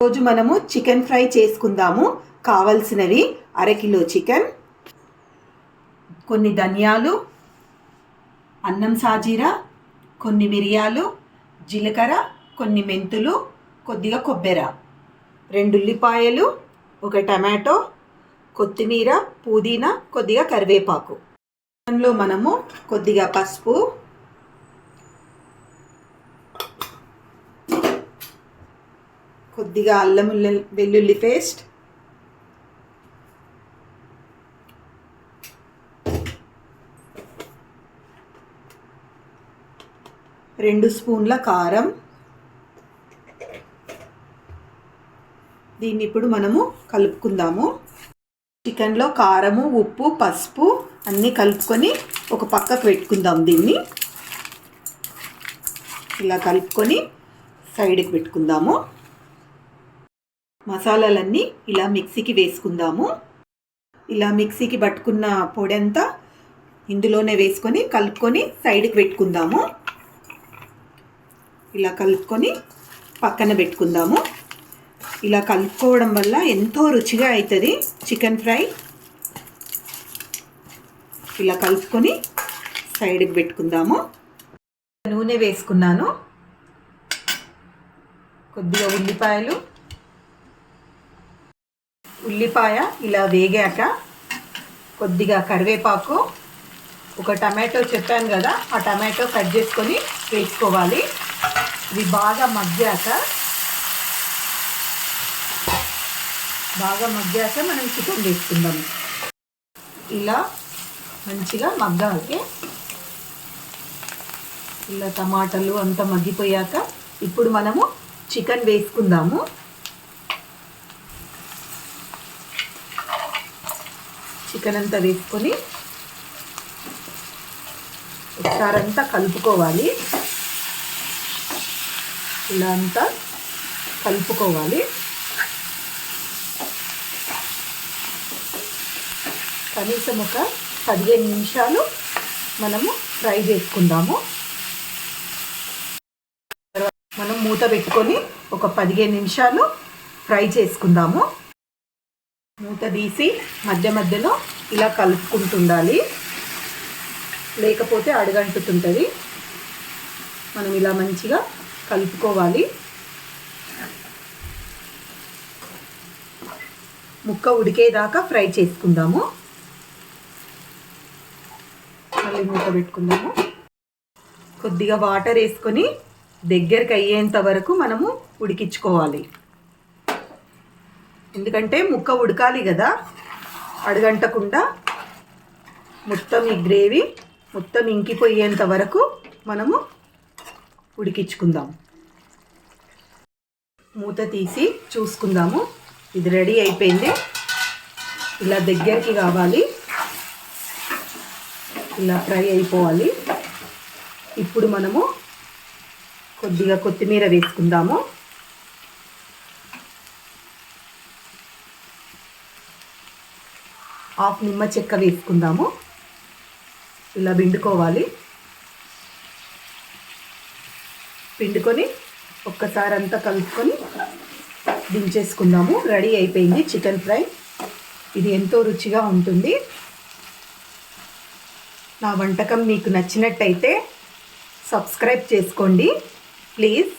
రోజు మనము chicken fry చేసుకుందాము. కావాల్సినవి అరకిలో చికెన్, కొన్ని ధనియాలు, అన్నం సాజీరా, కొన్ని మిరియాలు, జీలకర్ర, కొన్ని మెంతులు, కొద్దిగా కొబ్బరి, 2 ఉల్లిపాయలు, ఒక టమాటో, కొత్తిమీర, పుదీనా, కొద్దిగా కరివేపాకు. దానిలో మనము కొద్దిగా పసుపు, కొద్దిగా అల్లం వెల్లుల్లి పేస్ట్, రెండు స్పూన్ల కారం. దీన్ని ఇప్పుడు మనము కలుపుకుందాము. చికెన్లో కారము, ఉప్పు, పసుపు అన్నీ కలుపుకొని ఒక పక్కకు పెట్టుకుందాం. దీన్ని ఇలా కలుపుకొని సైడ్కి పెట్టుకుందాము. మసాలాలన్నీ ఇలా మిక్సీకి వేసుకుందాము. ఇలా మిక్సీకి పట్టుకున్న పొడి అంతా ఇందులోనే వేసుకొని కలుపుకొని సైడ్కి పెట్టుకుందాము. ఇలా కలుపుకొని పక్కన పెట్టుకుందాము. ఇలా కలుపుకోవడం వల్ల ఎంతో రుచిగా అవుతుంది చికెన్ ఫ్రై. ఇలా కలుపుకొని సైడ్కి పెట్టుకుందాము. నూనె వేసుకున్నాను. కొద్దిగా ఉల్లిపాయ ఇలా వేగాక కొద్దిగా కరివేపాకు, ఒక టమాటో చెప్పాను కదా, ఆ టమాటో కట్ చేసుకొని వేసుకోవాలి. ఇవి బాగా మగ్గాక మనం చికెన్ వేసుకుందాం. ఇలా మంచిగా మగ్గాకే ఇలా టమాటాలు అంతా మగ్గిపోయాక ఇప్పుడు మనము చికెన్ వేసుకుందాము. చికెన్ అంతా వేసుకొని ఒకసారి అంతా కలుపుకోవాలి. ఇలా అంతా కలుపుకోవాలి. కనీసం ఒక 15 నిమిషాలు మనము ఫ్రై చేసుకుందాము. మనం మూత పెట్టుకొని ఒక 15 నిమిషాలు ఫ్రై చేసుకుందాము. మూత తీసి మధ్య మధ్యలో ఇలా కలుపుకుంటుండాలి, లేకపోతే అడుగంటుతుంటుంది. మనం ఇలా మంచిగా కలుపుకోవాలి. ముక్క ఉడికేదాకా ఫ్రై చేసుకుందాము. మళ్ళీ మూత పెట్టుకుందాము. కొద్దిగా వాటర్ వేసుకొని దగ్గరికి అయ్యేంత వరకు మనము ఉడికించుకోవాలి. ఎందుకంటే ముక్క ఉడకాలి కదా, అడుగంటకుండా మొత్తం ఈ గ్రేవీ మొత్తం ఇంకిపోయేంత వరకు మనము ఉడికించుకుందాం. మూత తీసి చూసుకుందాము. ఇది రెడీ అయిపోయింది. ఇలా దగ్గరికి కావాలి, ఇలా ఫ్రై అయిపోవాలి. ఇప్పుడు మనము కొద్దిగా కొత్తిమీర వేసుకుందాము. హాఫ్ నిమ్మ చెక్క వేసుకుందాము. ఇలా పిండుకొని ఒక్కసారి అంతా కలుపుకొని దించేసుకుందాము. రెడీ అయిపోయింది చికెన్ ఫ్రై. ఇది ఎంతో రుచిగా ఉంటుంది. నా వంటకం మీకు నచ్చినట్టయితే సబ్స్క్రైబ్ చేసుకోండి ప్లీజ్.